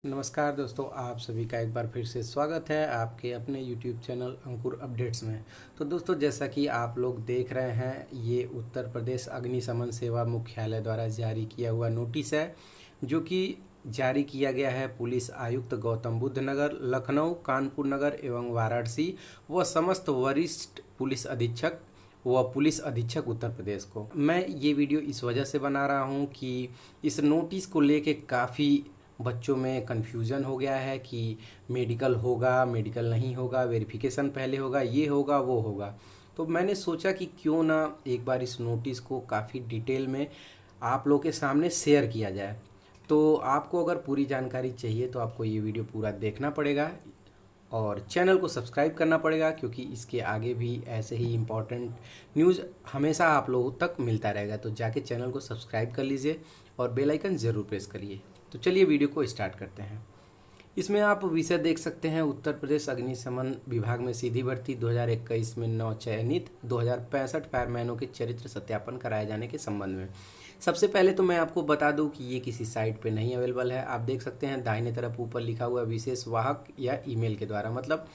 नमस्कार दोस्तों, आप सभी का एक बार फिर से स्वागत है आपके अपने YouTube चैनल अंकुर अपडेट्स में। तो दोस्तों, जैसा कि आप लोग देख रहे हैं, ये उत्तर प्रदेश अग्निशमन सेवा मुख्यालय द्वारा जारी किया हुआ नोटिस है, जो कि जारी किया गया है पुलिस आयुक्त गौतम बुद्ध नगर, लखनऊ, कानपुर नगर एवं वाराणसी व समस्त वरिष्ठ पुलिस अधीक्षक उत्तर प्रदेश को। मैं ये वीडियो इस वजह से बना रहा हूँ कि इस नोटिस को लेके काफ़ी बच्चों में कन्फ्यूज़न हो गया है कि मेडिकल होगा, मेडिकल नहीं होगा, वेरिफिकेशन पहले होगा, ये होगा, वो होगा। तो मैंने सोचा कि क्यों ना एक बार इस नोटिस को काफ़ी डिटेल में आप लोग के सामने शेयर किया जाए। तो आपको अगर पूरी जानकारी चाहिए तो आपको ये वीडियो पूरा देखना पड़ेगा और चैनल को सब्सक्राइब करना पड़ेगा, क्योंकि इसके आगे भी ऐसे ही इम्पोर्टेंट न्यूज़ हमेशा आप लोगों तक मिलता रहेगा। तो जाके चैनल को सब्सक्राइब कर लीजिए और बेल आइकन ज़रूर प्रेस करिए। तो चलिए वीडियो को स्टार्ट करते हैं। इसमें आप विषय देख सकते हैं, उत्तर प्रदेश अग्निशमन विभाग में सीधी भर्ती 2021 में नवचयनित 2065 फायरमैनों के चरित्र सत्यापन कराए जाने के संबंध में। सबसे पहले तो मैं आपको बता दूं कि ये किसी साइट पे नहीं अवेलेबल है। आप देख सकते हैं दाहिने तरफ ऊपर लिखा हुआ विशेष वाहक या ईमेल के द्वारा, मतलब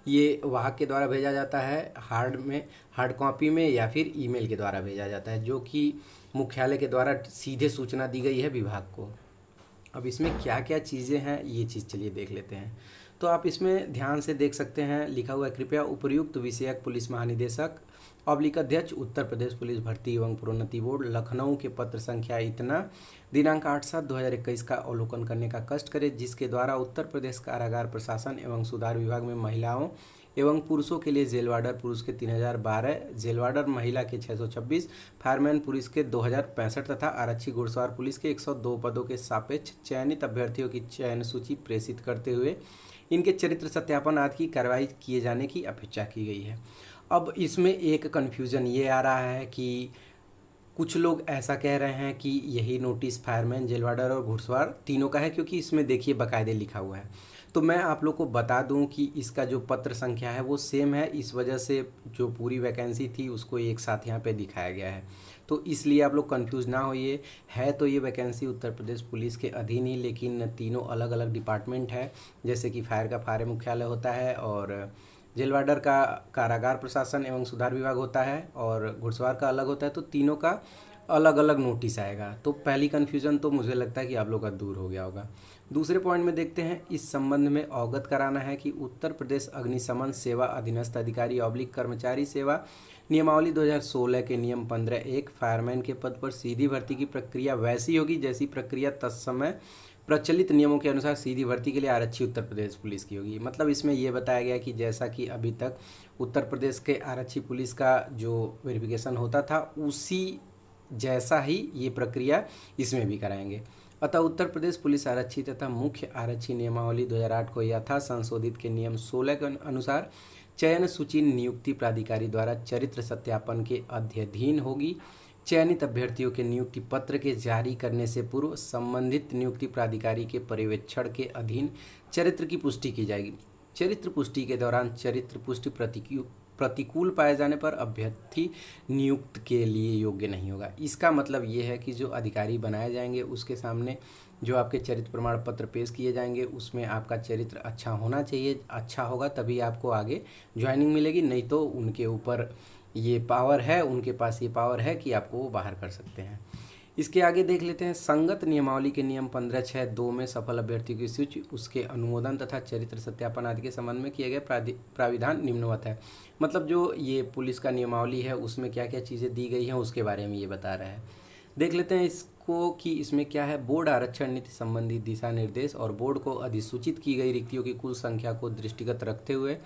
ये वाहक के द्वारा भेजा जाता है, हार्ड कॉपी में या फिर ईमेल के द्वारा भेजा जाता है, जो कि मुख्यालय के द्वारा सीधे सूचना दी गई है विभाग को। अब इसमें क्या क्या चीज़ें हैं ये चीज़ चलिए देख लेते हैं। तो आप इसमें ध्यान से देख सकते हैं, लिखा हुआ है कृपया उपर्युक्त विषयक पुलिस महानिदेशक अध्यक्ष उत्तर प्रदेश पुलिस भर्ती एवं प्रोन्नति बोर्ड लखनऊ के पत्र संख्या इतना दिनांक 8/7/2021 का अवलोकन करने का कष्ट करें, जिसके द्वारा उत्तर प्रदेश कारागार प्रशासन एवं सुधार विभाग में महिलाओं एवं पुरुषों के लिए जेल वार्डर पुरुष के 3012, जेल वार्डर महिला के 626, फायरमैन पुलिस के 2065 तथा आरक्षी घुड़सवार पुलिस के 102 पदों के सापेक्ष चयनित अभ्यर्थियों की चयन सूची प्रेषित करते हुए इनके चरित्र सत्यापन आदि की कार्रवाई किए जाने की अपेक्षा की गई है। अब इसमें एक कन्फ्यूज़न ये आ रहा है कि कुछ लोग ऐसा कह रहे हैं कि यही नोटिस फायरमैन, जेल वार्डर और घुड़सवार तीनों का है, क्योंकि इसमें देखिए बाकायदे लिखा हुआ है। तो मैं आप लोग को बता दूं कि इसका जो पत्र संख्या है वो सेम है, इस वजह से जो पूरी वैकेंसी थी उसको एक साथ यहाँ पे दिखाया गया है। तो इसलिए आप लोग कंफ्यूज ना होइए। है तो ये वैकेंसी उत्तर प्रदेश पुलिस के अधीन ही, लेकिन तीनों अलग अलग डिपार्टमेंट है। जैसे कि फायर का फायर मुख्यालय होता है, और जेल वार्डर का कारागार प्रशासन एवं सुधार विभाग होता है, और घुड़सवार का अलग होता है। तो तीनों का अलग अलग नोटिस आएगा। तो पहली कन्फ्यूज़न तो मुझे लगता है कि आप लोग का दूर हो गया होगा। दूसरे पॉइंट में देखते हैं, इस संबंध में अवगत कराना है कि उत्तर प्रदेश अग्निशमन सेवा अधीनस्थ अधिकारी कर्मचारी सेवा नियमावली 2016 के नियम 15(1) फायरमैन के पद पर सीधी भर्ती की प्रक्रिया वैसी होगी जैसी प्रक्रिया तत्समय प्रचलित नियमों के अनुसार सीधी भर्ती के लिए आरक्षी उत्तर प्रदेश पुलिस की होगी। मतलब इसमें यह बताया गया कि जैसा कि अभी तक उत्तर प्रदेश के आरक्षी पुलिस का जो वेरिफिकेशन होता था, उसी जैसा ही ये प्रक्रिया इसमें भी कराएंगे। अतः उत्तर प्रदेश पुलिस आरक्षी तथा मुख्य आरक्षी नियमावली 2008 को यथा संशोधित के नियम 16 के अनुसार चयन सूची नियुक्ति प्राधिकारी द्वारा चरित्र सत्यापन के अध्ययन होगी। चयनित अभ्यर्थियों के नियुक्ति पत्र के जारी करने से पूर्व संबंधित नियुक्ति प्राधिकारी के पर्यवेक्षण के अधीन चरित्र की पुष्टि की जाएगी। चरित्र पुष्टि के दौरान चरित्र पुष्टि प्रतिकूल पाए जाने पर अभ्यर्थी नियुक्त के लिए योग्य नहीं होगा। इसका मतलब ये है कि जो अधिकारी बनाए जाएंगे उसके सामने जो आपके चरित्र प्रमाण पत्र पेश किए जाएंगे, उसमें आपका चरित्र अच्छा होना चाहिए। अच्छा होगा तभी आपको आगे ज्वाइनिंग मिलेगी, नहीं तो उनके ऊपर ये पावर है, उनके पास ये पावर है कि आपको वो बाहर कर सकते हैं। इसके आगे देख लेते हैं, संगत नियमावली के नियम 15(6)(2) में सफल अभ्यर्थियों की सूची, उसके अनुमोदन तथा चरित्र सत्यापन आदि के संबंध में किए गए प्राविधान निम्नवत है। मतलब जो ये पुलिस का नियमावली है उसमें क्या क्या चीज़ें दी गई हैं उसके बारे में ये बता रहा है। देख लेते हैं इसको कि इसमें क्या है। बोर्ड आरक्षण नीति संबंधी दिशा निर्देश और बोर्ड को अधिसूचित की गई रिक्तियों की कुल संख्या को दृष्टिगत रखते हुए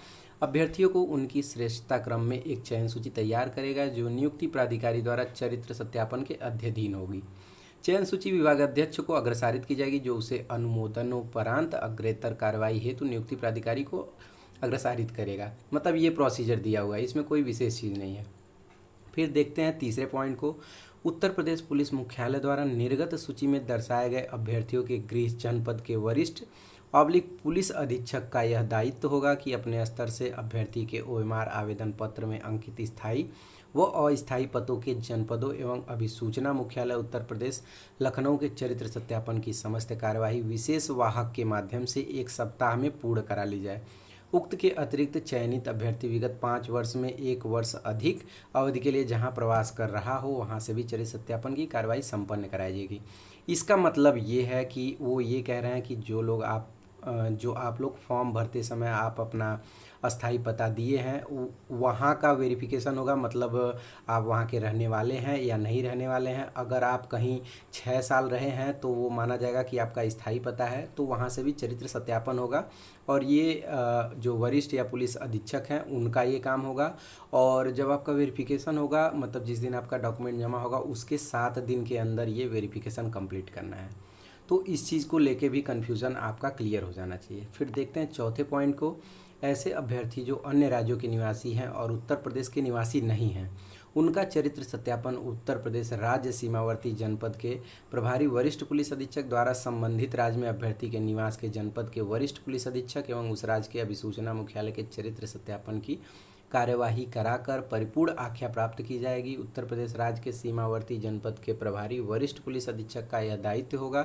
अभ्यर्थियों को उनकी श्रेष्ठता क्रम में एक चयन सूची तैयार करेगा, जो नियुक्ति प्राधिकारी द्वारा चरित्र सत्यापन के अध्ययन होगी। चयन सूची विभागाध्यक्ष को अग्रसारित की जाएगी, जो उसे अनुमोदनोपरांत अग्रेतर कार्रवाई हेतु नियुक्ति प्राधिकारी को अग्रसारित करेगा। मतलब ये प्रोसीजर दिया हुआ है, इसमें कोई विशेष चीज़ नहीं है। फिर देखते हैं तीसरे पॉइंट को। उत्तर प्रदेश पुलिस मुख्यालय द्वारा निर्गत सूची में दर्शाए गए अभ्यर्थियों के गृह जनपद के वरिष्ठ पुलिस अधीक्षक का यह दायित्व होगा कि अपने स्तर से अभ्यर्थी के OMR आवेदन पत्र में अंकित स्थायी व अस्थायी पदों के जनपदों एवं अभिसूचना मुख्यालय उत्तर प्रदेश लखनऊ के चरित्र सत्यापन की समस्त कार्यवाही विशेष वाहक के माध्यम से 1 सप्ताह में पूर्ण करा ली जाए। उक्त के अतिरिक्त चयनित अभ्यर्थी विगत 5 वर्ष में 1 वर्ष अधिक अवधि के लिए जहां प्रवास कर रहा हो वहां से भी चरित्र सत्यापन की कार्रवाई संपन्न कराई जाएगी। इसका मतलब ये है कि वो ये कह रहे हैं कि जो आप लोग फॉर्म भरते समय आप अपना अस्थाई पता दिए हैं वहाँ का वेरिफिकेशन होगा, मतलब आप वहाँ के रहने वाले हैं या नहीं रहने वाले हैं। अगर आप कहीं 6 साल रहे हैं तो वो माना जाएगा कि आपका स्थायी पता है, तो वहाँ से भी चरित्र सत्यापन होगा। और ये जो वरिष्ठ या पुलिस अधीक्षक हैं उनका ये काम होगा। और जब आपका वेरिफिकेशन होगा, मतलब जिस दिन आपका डॉक्यूमेंट जमा होगा उसके 7 दिन के अंदर ये वेरिफिकेशन कंप्लीट करना है। तो इस चीज़ को लेके भी कन्फ्यूज़न आपका क्लियर हो जाना चाहिए। फिर देखते हैं चौथे पॉइंट को। ऐसे अभ्यर्थी जो अन्य राज्यों के निवासी हैं और उत्तर प्रदेश के निवासी नहीं हैं, उनका चरित्र सत्यापन उत्तर प्रदेश राज्य सीमावर्ती जनपद के प्रभारी वरिष्ठ पुलिस अधीक्षक द्वारा संबंधित राज्य में अभ्यर्थी के निवास के जनपद के वरिष्ठ पुलिस अधीक्षक एवं उस राज्य के अभिसूचना मुख्यालय के चरित्र सत्यापन की कार्यवाही कराकर परिपूर्ण आख्या प्राप्त की जाएगी। उत्तर प्रदेश राज्य के सीमावर्ती जनपद के प्रभारी वरिष्ठ पुलिस अधीक्षक का यह दायित्व होगा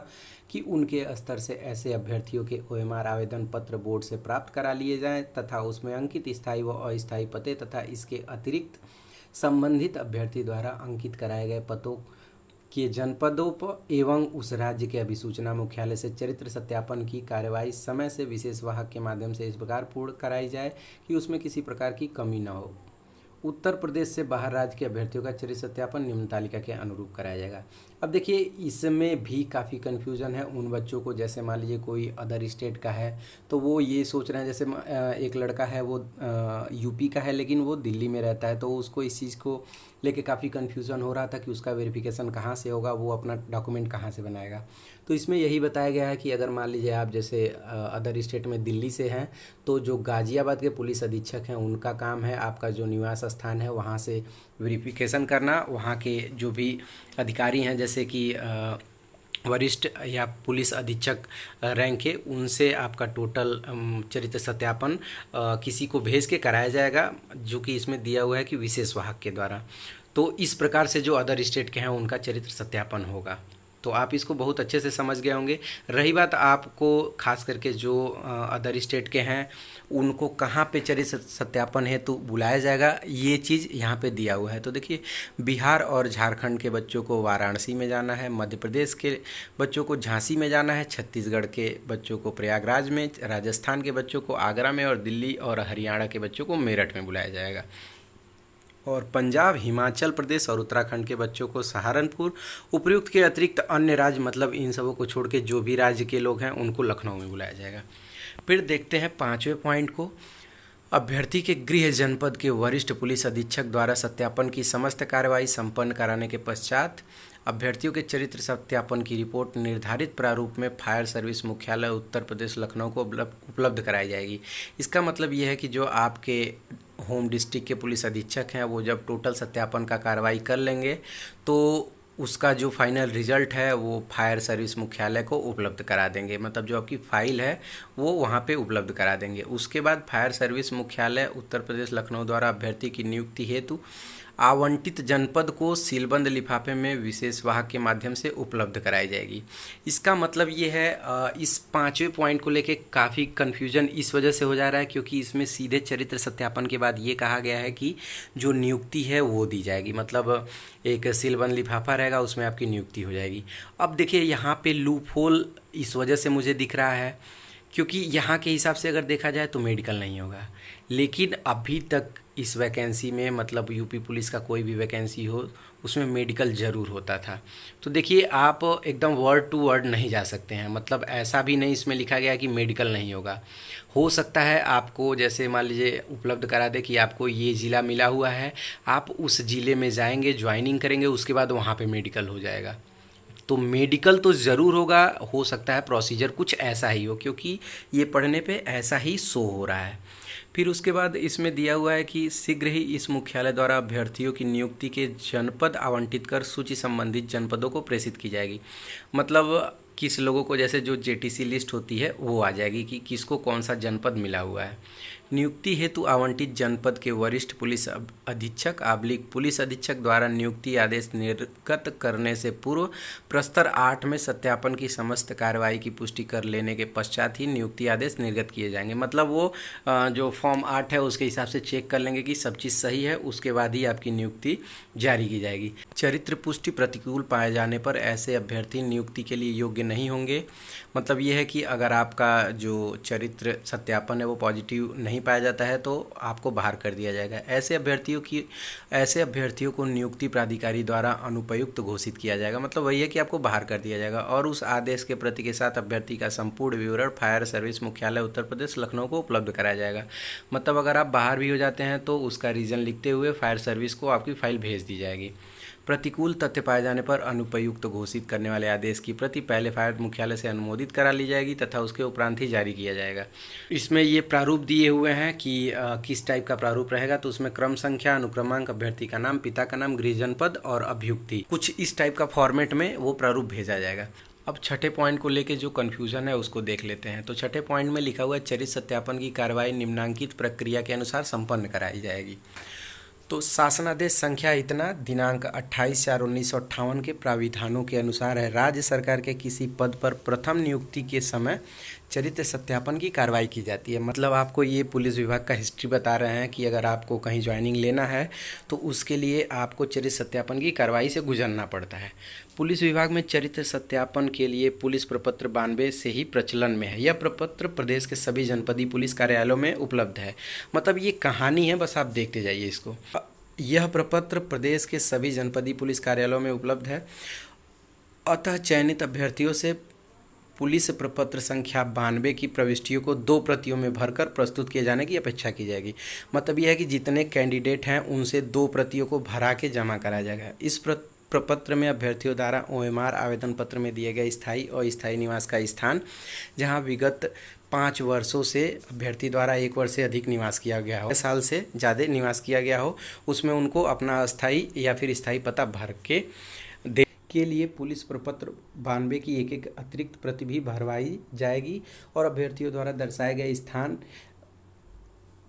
कि उनके स्तर से ऐसे अभ्यर्थियों के OMR आवेदन पत्र बोर्ड से प्राप्त करा लिए जाएं तथा उसमें अंकित स्थायी व अस्थायी पते तथा इसके अतिरिक्त संबंधित अभ्यर्थी द्वारा अंकित कराए गए पतों के जनपदों पर एवं उस राज्य के अभिसूचना मुख्यालय से चरित्र सत्यापन की कार्यवाही समय से विशेष वाहक के माध्यम से इस प्रकार पूर्ण कराई जाए कि उसमें किसी प्रकार की कमी न हो। उत्तर प्रदेश से बाहर राज्य के अभ्यर्थियों का चरित्र सत्यापन निम्न तालिका के अनुरूप कराया जाएगा। अब देखिए इसमें भी काफ़ी कन्फ्यूज़न है उन बच्चों को, जैसे मान लीजिए कोई अदर स्टेट का है तो वो ये सोच रहे हैं, जैसे एक लड़का है वो यूपी का है लेकिन वो दिल्ली में रहता है, तो उसको इस चीज़ को लेके काफ़ी कन्फ्यूज़न हो रहा था कि उसका वेरिफिकेशन कहाँ से होगा, वो अपना डॉक्यूमेंट कहाँ से बनाएगा। तो इसमें यही बताया गया है कि अगर मान लीजिए आप जैसे अदर स्टेट में दिल्ली से हैं तो जो गाज़ियाबाद के पुलिस अधीक्षक हैं उनका काम है आपका जो निवास स्थान है वहाँ से वेरिफिकेशन करना। वहाँ के जो भी अधिकारी हैं जैसे कि वरिष्ठ या पुलिस अधीक्षक रैंक के, उनसे आपका टोटल चरित्र सत्यापन किसी को भेज के कराया जाएगा, जो कि इसमें दिया हुआ है कि विशेष वाहक के द्वारा। तो इस प्रकार से जो अदर स्टेट के हैं उनका चरित्र सत्यापन होगा। तो आप इसको बहुत अच्छे से समझ गए होंगे। रही बात आपको खास करके जो अदर स्टेट के हैं उनको कहाँ पे चरित्र सत्यापन हेतु बुलाया जाएगा, ये चीज़ यहाँ पे दिया हुआ है। तो देखिए बिहार और झारखंड के बच्चों को वाराणसी में जाना है, मध्य प्रदेश के बच्चों को झांसी में जाना है, छत्तीसगढ़ के बच्चों को प्रयागराज में, राजस्थान के बच्चों को आगरा में और दिल्ली और हरियाणा के बच्चों को मेरठ में बुलाया जाएगा। और पंजाब, हिमाचल प्रदेश और उत्तराखंड के बच्चों को सहारनपुर, उपयुक्त के अतिरिक्त अन्य राज्य मतलब इन सबों को छोड़ के जो भी राज्य के लोग हैं उनको लखनऊ में बुलाया जाएगा। फिर देखते हैं 5वें पॉइंट को। अभ्यर्थी के गृह जनपद के वरिष्ठ पुलिस अधीक्षक द्वारा सत्यापन की समस्त कार्रवाई संपन्न कराने के पश्चात अभ्यर्थियों के चरित्र सत्यापन की रिपोर्ट निर्धारित प्रारूप में फायर सर्विस मुख्यालय उत्तर प्रदेश लखनऊ को उपलब्ध कराई जाएगी। इसका मतलब ये है कि जो आपके होम डिस्ट्रिक्ट के पुलिस अधीक्षक हैं वो जब टोटल सत्यापन का कार्रवाई कर लेंगे तो उसका जो फाइनल रिजल्ट है वो फायर सर्विस मुख्यालय को उपलब्ध करा देंगे, मतलब जो आपकी फाइल है वो वहाँ पे उपलब्ध करा देंगे। उसके बाद फायर सर्विस मुख्यालय उत्तर प्रदेश लखनऊ द्वारा अभ्यर्थी की नियुक्ति हेतु आवंटित जनपद को सीलबंद लिफाफे में विशेष वाहक के माध्यम से उपलब्ध कराई जाएगी। इसका मतलब ये है इस 5वें पॉइंट को लेके काफ़ी कन्फ्यूजन इस वजह से हो जा रहा है क्योंकि इसमें सीधे चरित्र सत्यापन के बाद ये कहा गया है कि जो नियुक्ति है वो दी जाएगी, मतलब एक सीलबंद लिफाफा रहेगा उसमें आपकी नियुक्ति हो जाएगी। अब देखिए यहाँ पे लूप होल इस वजह से मुझे दिख रहा है क्योंकि यहाँ के हिसाब से अगर देखा जाए तो मेडिकल नहीं होगा, लेकिन अभी तक इस वैकेंसी में मतलब यूपी पुलिस का कोई भी वैकेंसी हो उसमें मेडिकल ज़रूर होता था। तो देखिए आप एकदम वर्ड टू वर्ड नहीं जा सकते हैं, मतलब ऐसा भी नहीं इसमें लिखा गया कि मेडिकल नहीं होगा। हो सकता है आपको जैसे मान लीजिए उपलब्ध करा दे कि आपको ये ज़िला मिला हुआ है, आप उस ज़िले में जाएंगे, ज्वाइनिंग करेंगे, उसके बाद वहाँ पे मेडिकल हो जाएगा। तो मेडिकल तो ज़रूर होगा, हो सकता है प्रोसीजर कुछ ऐसा ही हो क्योंकि ये पढ़ने पे ऐसा ही शो हो रहा है। फिर उसके बाद इसमें दिया हुआ है कि शीघ्र ही इस मुख्यालय द्वारा अभ्यर्थियों की नियुक्ति के जनपद आवंटित कर सूची संबंधित जनपदों को प्रेषित की जाएगी। मतलब किस लोगों को, जैसे जो जेटीसी लिस्ट होती है वो आ जाएगी कि किसको कौन सा जनपद मिला हुआ है। नियुक्ति हेतु आवंटित जनपद के वरिष्ठ पुलिस अधीक्षक पुलिस अधीक्षक द्वारा नियुक्ति आदेश निर्गत करने से पूर्व प्रस्तर 8 में सत्यापन की समस्त कार्रवाई की पुष्टि कर लेने के पश्चात ही नियुक्ति आदेश निर्गत किए जाएंगे। मतलब वो जो फॉर्म 8 है उसके हिसाब से चेक कर लेंगे कि सब चीज़ सही है, उसके बाद ही आपकी नियुक्ति जारी की जाएगी। चरित्र पुष्टि प्रतिकूल पाए जाने पर ऐसे अभ्यर्थी नियुक्ति के लिए योग्य नहीं होंगे। मतलब ये है कि अगर आपका जो चरित्र सत्यापन है वो पॉजिटिव नहीं पाया जाता है तो आपको बाहर कर दिया जाएगा। ऐसे अभ्यर्थियों को नियुक्ति प्राधिकारी द्वारा अनुपयुक्त घोषित किया जाएगा। मतलब वही है कि आपको बाहर कर दिया जाएगा और उस आदेश के प्रति के साथ अभ्यर्थी का संपूर्ण विवरण फायर सर्विस मुख्यालय उत्तर प्रदेश लखनऊ को उपलब्ध कराया जाएगा। मतलब अगर आप बाहर भी हो जाते हैं तो उसका रीज़न लिखते हुए फायर सर्विस को आपकी फाइल भेज दी जाएगी। प्रतिकूल तथ्य पाए जाने पर अनुपयुक्त घोषित करने वाले आदेश की प्रति पहले फायर मुख्यालय से अनुमोदित करा ली जाएगी तथा उसके उपरांत ही जारी किया जाएगा। इसमें ये प्रारूप दिए हुए हैं कि किस टाइप का प्रारूप रहेगा। तो उसमें क्रम संख्या, अनुक्रमांक, अभ्यर्थी का नाम, पिता का नाम, गृह जनपद और अभ्युक्ति, कुछ इस टाइप का फॉर्मेट में वो प्रारूप भेजा जाएगा। अब छठे पॉइंट को लेके जो कन्फ्यूज़न है उसको देख लेते हैं। तो छठे पॉइंट में लिखा हुआ है चरित्र सत्यापन की कार्रवाई निम्नांकित प्रक्रिया के अनुसार संपन्न कराई जाएगी। तो शासनादेश संख्या इतना दिनांक 28/4/1958 के प्राविधानों के अनुसार है। राज्य सरकार के किसी पद पर प्रथम नियुक्ति के समय चरित्र सत्यापन की कार्रवाई की जाती है। मतलब आपको ये पुलिस विभाग का हिस्ट्री बता रहे हैं कि अगर आपको कहीं ज्वाइनिंग लेना है तो उसके लिए आपको चरित्र सत्यापन की कार्रवाई से गुजरना पड़ता है। पुलिस विभाग में चरित्र सत्यापन के लिए पुलिस प्रपत्र 92 से ही प्रचलन में है। यह प्रपत्र प्रदेश के सभी जनपदीय पुलिस कार्यालयों में उपलब्ध है। मतलब ये कहानी है, बस आप देखते जाइए इसको। यह प्रपत्र प्रदेश के सभी जनपदीय पुलिस कार्यालयों में उपलब्ध है। अतः चयनित अभ्यर्थियों से पुलिस प्रपत्र संख्या 92 की प्रविष्टियों को 2 प्रतियों में भरकर प्रस्तुत किए जाने की अपेक्षा की जाएगी। मतलब यह है कि जितने कैंडिडेट हैं उनसे 2 प्रतियों को भरा के जमा कराया जाएगा। इस प्रपत्र में अभ्यर्थियों द्वारा OMR आवेदन पत्र में दिए गए स्थायी और अस्थायी निवास का स्थान, जहां विगत 5 वर्षों से अभ्यर्थी द्वारा 1 वर्ष से अधिक निवास किया गया हो, 6 साल से ज़्यादा निवास किया गया हो, उसमें उनको अपना अस्थायी या फिर स्थायी पता भर के लिए पुलिस प्रपत्र 92 की एक अतिरिक्त प्रति भी भरवाई जाएगी। और अभ्यर्थियों द्वारा दर्शाए गए स्थान,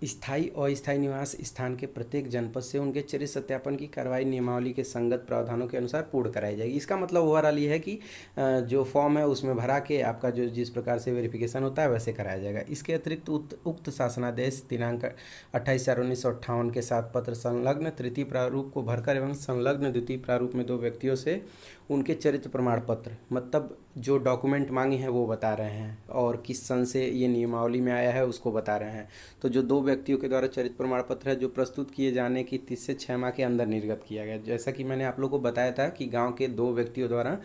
स्थायी और अस्थायी निवास स्थान के प्रत्येक जनपद से उनके चरित्र सत्यापन की कार्रवाई नियमावली के संगत प्रावधानों के अनुसार पूर्ण कराई जाएगी। इसका मतलब ओवरऑल ये है कि जो फॉर्म है उसमें भरा के आपका जो जिस प्रकार से वेरिफिकेशन होता है वैसे कराया जाएगा। इसके अतिरिक्त उक्त शासनादेश दिनांक 28/4/1958 के साथ पत्र संलग्न तृतीय प्रारूप को भरकर एवं संलग्न द्वितीय प्रारूप में 2 व्यक्तियों से उनके चरित्र प्रमाण पत्र, मतलब जो डॉक्यूमेंट मांगे हैं वो बता रहे हैं और किस सन से ये नियमावली में आया है उसको बता रहे हैं। तो जो 2 व्यक्तियों के द्वारा चरित्र प्रमाण पत्र है जो प्रस्तुत किए जाने की 30 से 6 माह के अंदर निर्गत किया गया। जैसा कि मैंने आप लोगों को बताया था कि गांव के 2 व्यक्तियों द्वारा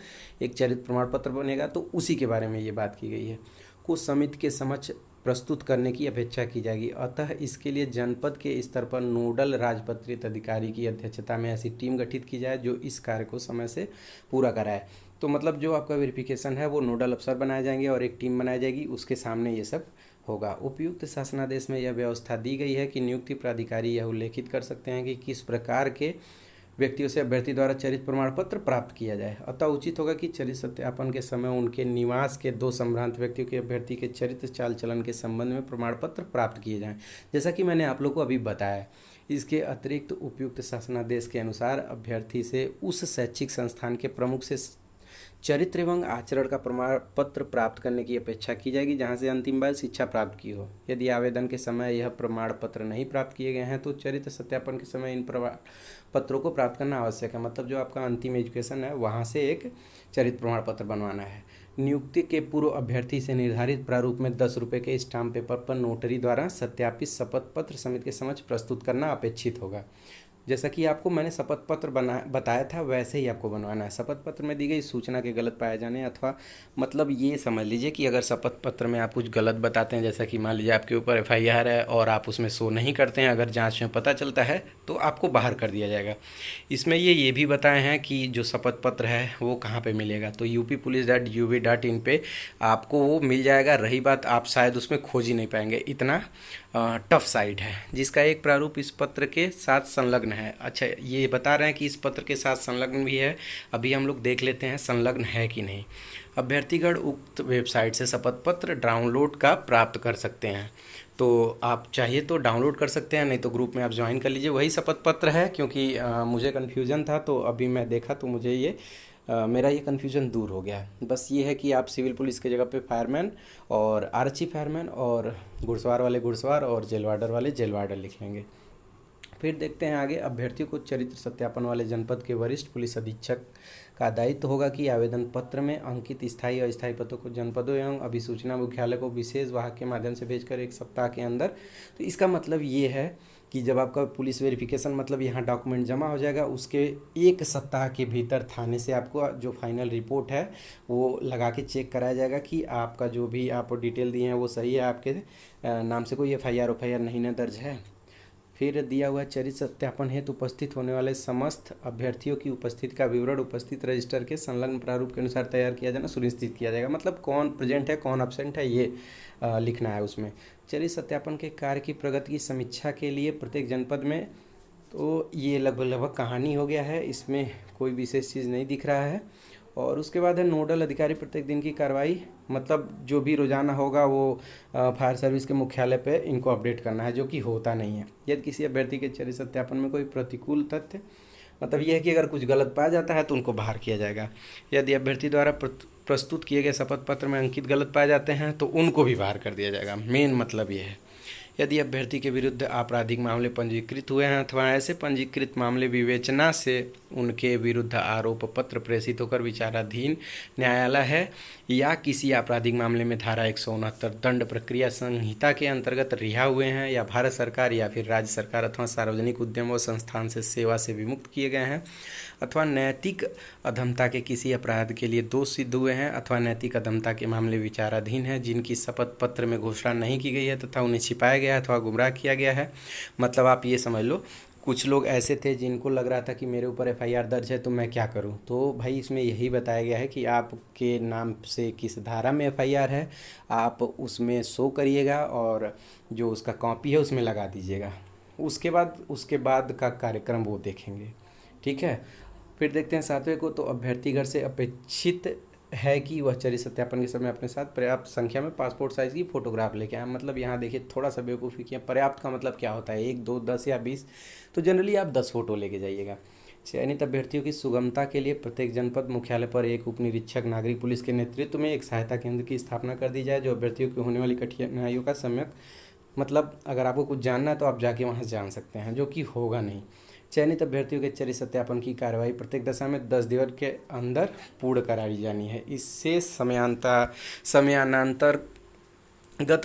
एक चरित्र प्रमाण पत्र बनेगा, तो उसी के बारे में ये बात की गई है। कुछ समिति के समक्ष प्रस्तुत करने की अपेक्षा की जाएगी। अतः इसके लिए जनपद के स्तर पर नोडल राजपत्रित अधिकारी की अध्यक्षता में ऐसी टीम गठित की जाए जो इस कार्य को समय से पूरा कराए। तो मतलब जो आपका वेरिफिकेशन है वो नोडल अफसर बनाए जाएंगे और एक टीम बनाई जाएगी, उसके सामने ये सब होगा। उपयुक्त शासनादेश में यह व्यवस्था दी गई है कि नियुक्ति प्राधिकारी यह उल्लेखित कर सकते हैं कि किस प्रकार के व्यक्तियों से अभ्यर्थी द्वारा चरित्र प्रमाण पत्र प्राप्त किया जाए। अतः उचित होगा कि चरित्र सत्यापन के समय उनके निवास के 2 संभ्रांत व्यक्तियों के अभ्यर्थी के चरित्र चाल चलन के संबंध में प्रमाण पत्र प्राप्त किए जाएं, जैसा कि मैंने आप लोग को अभी बताया। इसके अतिरिक्त उपयुक्त शासनादेश के अनुसार अभ्यर्थी से उस शैक्षिक संस्थान के प्रमुख से चरित्र एवं आचरण का प्रमाण पत्र प्राप्त करने की अपेक्षा की जाएगी जहां से अंतिम बार शिक्षा प्राप्त की हो। यदि आवेदन के समय यह प्रमाण पत्र नहीं प्राप्त किए गए हैं तो चरित्र सत्यापन के समय इन प्रमाण पत्रों को प्राप्त करना आवश्यक है। मतलब जो आपका अंतिम एजुकेशन है वहां से एक चरित्र प्रमाण पत्र बनवाना है। नियुक्ति के पूर्व अभ्यर्थी से निर्धारित प्रारूप में 10 रुपये के स्टाम्प पेपर पर नोटरी द्वारा सत्यापित शपथ पत्र समिति के समक्ष प्रस्तुत करना अपेक्षित होगा। जैसा कि आपको मैंने शपथ पत्र बताया था वैसे ही आपको बनवाना है। शपथ पत्र में दी गई सूचना के गलत पाए जाने अथवा मतलब ये समझ लीजिए कि अगर शपथ पत्र में आप कुछ गलत बताते हैं, जैसा कि मान लीजिए आपके ऊपर FIR है और आप उसमें शो नहीं करते हैं, अगर जांच में पता चलता है तो आपको बाहर कर दिया जाएगा। इसमें ये भी बताए हैं कि जो शपथ पत्र है वो कहाँ पर मिलेगा, तो uppolice.gov.in पे आपको वो मिल जाएगा। रही बात आप शायद उसमें खोज ही नहीं पाएंगे, इतना टफ साइट है, जिसका एक प्रारूप इस पत्र के साथ संलग्न है। अच्छा, ये बता रहे हैं कि इस पत्र के साथ संलग्न भी है, अभी हम लोग देख लेते हैं संलग्न है कि नहीं। अभ्यर्थीगण उक्त वेबसाइट से शपथ पत्र डाउनलोड का प्राप्त कर सकते हैं। तो आप चाहिए तो डाउनलोड कर सकते हैं, नहीं तो ग्रुप में आप ज्वाइन कर लीजिए। वही शपथ पत्र है, क्योंकि मुझे कन्फ्यूज़न था, तो अभी मैं देखा तो मुझे ये मेरा ये कन्फ्यूज़न दूर हो गया। बस ये है कि आप सिविल पुलिस की जगह पे फायरमैन और आरक्षी फायरमैन और घुड़सवार वाले घुड़सवार और जेल वार्डर वाले जेल वार्डर लिख लेंगे। फिर देखते हैं आगे। अभ्यर्थियों को चरित्र सत्यापन वाले जनपद के वरिष्ठ पुलिस अधीक्षक का दायित्व होगा कि आवेदन पत्र में अंकित स्थायी और अस्थायी पदों को जनपदों एवं अभिसूचना मुख्यालय को विशेष वाहक के माध्यम से भेजकर 1 सप्ताह के अंदर। तो इसका मतलब ये है कि जब आपका पुलिस वेरिफिकेशन मतलब यहाँ डॉक्यूमेंट जमा हो जाएगा, उसके 1 सप्ताह के भीतर थाने से आपको जो फाइनल रिपोर्ट है वो लगा के चेक कराया जाएगा कि आपका जो भी आप डिटेल दिए हैं वो सही है, आपके नाम से कोई FIR नहीं ना दर्ज है। फिर दिया हुआ चरित्र सत्यापन हेतु उपस्थित होने वाले समस्त अभ्यर्थियों की उपस्थिति का विवरण उपस्थित रजिस्टर के संलग्न प्रारूप के अनुसार तैयार किया जाना सुनिश्चित किया जाएगा। मतलब कौन प्रेजेंट है कौन अब्सेंट है ये लिखना है उसमें। चरित्र सत्यापन के कार्य की प्रगति की समीक्षा के लिए प्रत्येक जनपद में, तो ये लगभग कहानी हो गया है, इसमें कोई विशेष चीज़ नहीं दिख रहा है। और उसके बाद है नोडल अधिकारी प्रत्येक दिन की कार्रवाई, मतलब जो भी रोजाना होगा वो फायर सर्विस के मुख्यालय पे इनको अपडेट करना है, जो कि होता नहीं है। यदि किसी अभ्यर्थी के चरित्र सत्यापन में कोई प्रतिकूल तथ्य, मतलब यह है कि अगर कुछ गलत पाया जाता है तो उनको बाहर किया जाएगा। यदि अभ्यर्थी द्वारा प्रस्तुत किए गए शपथ पत्र में अंकित गलत पाए जाते हैं तो उनको भी बाहर कर दिया जाएगा। मेन मतलब ये है। यदि अभ्यर्थी के विरुद्ध आपराधिक मामले पंजीकृत हुए हैं अथवा ऐसे पंजीकृत मामले विवेचना से उनके विरुद्ध आरोप पत्र प्रेषित होकर विचाराधीन न्यायालय है या किसी आपराधिक मामले में धारा 169 दंड प्रक्रिया संहिता के अंतर्गत रिहा हुए हैं या भारत सरकार या फिर राज्य सरकार अथवा सार्वजनिक उद्यम व संस्थान से सेवा से विमुक्त किए गए हैं अथवा नैतिक अधमता के किसी अपराध के लिए दोष सिद्ध हुए हैं अथवा नैतिक अधमता के मामले विचाराधीन हैं जिनकी शपथ पत्र में घोषणा नहीं की गई है तथा उन्हें छिपाया गया अथवा गुमराह किया गया है। मतलब आप ये समझ लो, कुछ लोग ऐसे थे जिनको लग रहा था कि मेरे ऊपर FIR दर्ज है तो मैं क्या करूं। तो भाई इसमें यही बताया गया है कि आपके नाम से किस धारा में FIR है आप उसमें शो करिएगा और जो उसका कॉपी है उसमें लगा दीजिएगा। उसके बाद का कार्यक्रम वो देखेंगे। ठीक है। फिर देखते हैं 7वें को। तो अभ्यर्थीगण से अपेक्षित है कि वह चरित्र सत्यापन के समय अपने साथ पर्याप्त संख्या में पासपोर्ट साइज की फोटोग्राफ लेके आए। मतलब यहाँ देखिए थोड़ा सा बेवकूफ़ी किया। पर्याप्त का मतलब क्या होता है, 1 2 10 या 20, तो जनरली आप 10 फोटो लेके जाइएगा। चयनित अभ्यर्थियों की सुगमता के लिए प्रत्येक जनपद मुख्यालय पर एक उप निरीक्षक नागरिक पुलिस के नेतृत्व में एक सहायता केंद्र की स्थापना कर दी जाए जो अभ्यर्थियों की होने वाली कठिनाइयों का सम्यक, मतलब अगर आपको कुछ जानना है तो आप जाके वहाँ जान सकते हैं, जो कि होगा नहीं। चयनित अभ्यर्थियों के चरित्र सत्यापन की कार्रवाई प्रत्येक दशा में 10 दिवस के अंदर पूर्ण कराई जानी है। इससे समयानांतरगत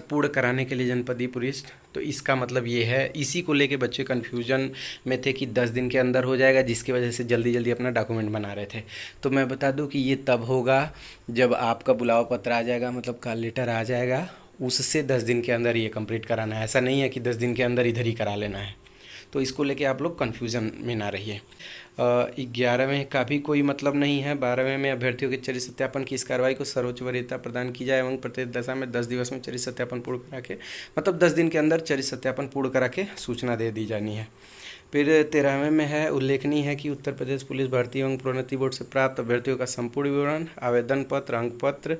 पूर्ण कराने के लिए जनपदीय पुलिस, तो इसका मतलब ये है, इसी को लेके बच्चे कन्फ्यूजन में थे कि 10 दिन के अंदर हो जाएगा, जिसकी वजह से जल्दी जल्दी अपना डॉक्यूमेंट बना रहे थे। तो मैं बता दूं कि ये तब होगा जब आपका बुलावा पत्र आ जाएगा, मतलब कॉल लेटर आ जाएगा, उससे 10 दिन के अंदर ये कंप्लीट कराना है। ऐसा नहीं है कि 10 दिन के अंदर इधर ही करा लेना है। तो इसको लेके आप लोग कन्फ्यूज़न में ना रहिए। 11वें का भी कोई मतलब नहीं है। 12वें में अभ्यर्थियों के चरित्र सत्यापन की इस कार्रवाई को सर्वोच्च वरीयता प्रदान की जाए एवं प्रत्येक दशा में 10 दिवस में चरित्र सत्यापन पूर्ण करा के, मतलब 10 दिन के अंदर चरित्र सत्यापन पूर्ण करा के सूचना दे दी जानी है। फिर 13वें में है, उल्लेखनीय है कि उत्तर प्रदेश पुलिस भर्ती एवं प्रोन्नति बोर्ड से प्राप्त अभ्यर्थियों का संपूर्ण विवरण, आवेदन पत्र, अंक पत्र,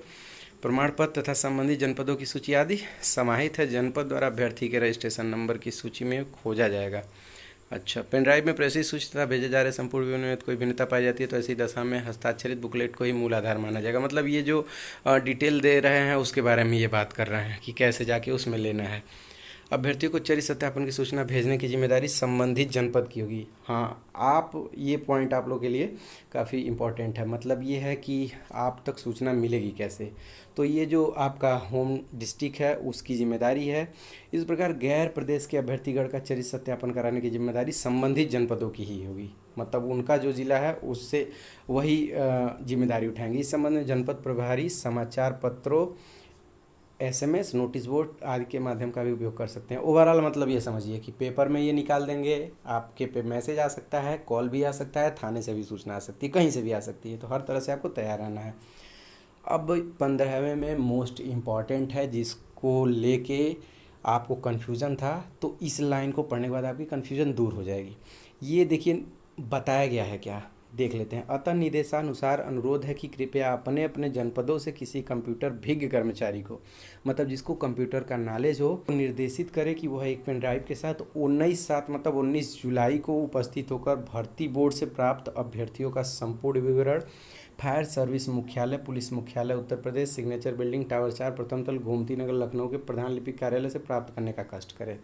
प्रमाण पत्र तथा संबंधित जनपदों की सूची आदि समाहित है। जनपद द्वारा अभ्यर्थी के रजिस्ट्रेशन नंबर की सूची में खोजा जाएगा। अच्छा, पेन ड्राइव में प्रेषित सूची तथा भेजे जा रहे संपूर्ण विवरण में कोई भिन्नता पाई जाती है तो ऐसी दशा में हस्ताक्षरित बुकलेट को ही मूल आधार माना जाएगा। मतलब ये जो डिटेल दे रहे हैं उसके बारे में ये बात कर रहे हैं कि कैसे जाके उसमें लेना है। अभ्यर्थियों को चरित्र सत्यापन की सूचना भेजने की जिम्मेदारी संबंधित जनपद की होगी। हाँ, आप ये पॉइंट आप लोगों के लिए काफ़ी इम्पोर्टेंट है। मतलब ये है कि आप तक सूचना मिलेगी कैसे, तो ये जो आपका होम डिस्ट्रिक्ट है उसकी जिम्मेदारी है। इस प्रकार गैर प्रदेश के अभ्यर्थीगण का चरित्र सत्यापन कराने की जिम्मेदारी संबंधित जनपदों की ही होगी। मतलब उनका जो जिला है उससे वही जिम्मेदारी उठाएंगे। इस संबंध में जनपद प्रभारी समाचार पत्रों, SMS, नोटिस बोर्ड आदि के माध्यम का भी उपयोग कर सकते हैं। ओवरऑल मतलब ये समझिए कि पेपर में ये निकाल देंगे, आपके पे मैसेज आ सकता है, कॉल भी आ सकता है, थाने से भी सूचना आ सकती है, कहीं से भी आ सकती है। तो हर तरह से आपको तैयार रहना है। अब 15वें में मोस्ट इम्पॉर्टेंट है, जिसको लेके आपको कन्फ्यूज़न था, तो इस लाइन को पढ़ने के बाद आपकी कन्फ्यूज़न दूर हो जाएगी। ये देखिए बताया गया है क्या, देख लेते हैं। अतः निर्देशानुसार अनुरोध है कि कृपया अपने अपने जनपदों से किसी कंप्यूटर भिज्ञ कर्मचारी को, मतलब जिसको कंप्यूटर का नॉलेज हो, निर्देशित करें कि वह एक पेन ड्राइव के साथ 19/7 मतलब 19 जुलाई को उपस्थित होकर भर्ती बोर्ड से प्राप्त अभ्यर्थियों का संपूर्ण विवरण फायर सर्विस मुख्यालय, पुलिस मुख्यालय Uttar Pradesh, signature building, tower 4, प्रथम तल, गोमती नगर, लखनऊ के प्रधान लिपिक कार्यालय से प्राप्त करने का कष्ट करें।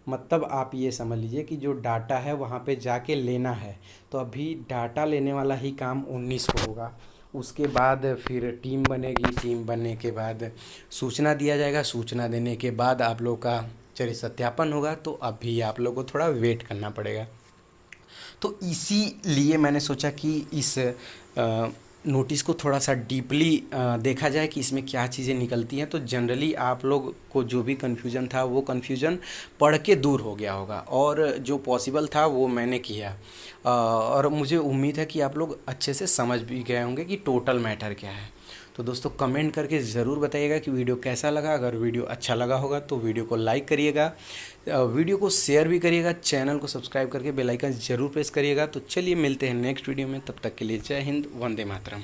मतलब आप ये समझ लीजिए कि जो डाटा है वहाँ पे जाके लेना है। तो अभी डाटा लेने वाला ही काम 19 को होगा। उसके बाद फिर टीम बनेगी, टीम बनने के बाद सूचना दिया जाएगा, सूचना देने के बाद आप लोग का चरित्र सत्यापन होगा। तो अभी आप लोग को थोड़ा वेट करना पड़ेगा। तो इसीलिए मैंने सोचा कि इस नोटिस को थोड़ा सा डीपली देखा जाए कि इसमें क्या चीज़ें निकलती हैं। तो जनरली आप लोग को जो भी कन्फ्यूज़न था वो कन्फ्यूज़न पढ़ के दूर हो गया होगा, और जो पॉसिबल था वो मैंने किया। और मुझे उम्मीद है कि आप लोग अच्छे से समझ भी गए होंगे कि टोटल मैटर क्या है। तो दोस्तों कमेंट करके ज़रूर बताइएगा कि वीडियो कैसा लगा। अगर वीडियो अच्छा लगा होगा तो वीडियो को लाइक करिएगा, वीडियो को शेयर भी करिएगा, चैनल को सब्सक्राइब करके बेल आइकन ज़रूर प्रेस करिएगा। तो चलिए मिलते हैं नेक्स्ट वीडियो में, तब तक के लिए जय हिंद, वंदे मातरम।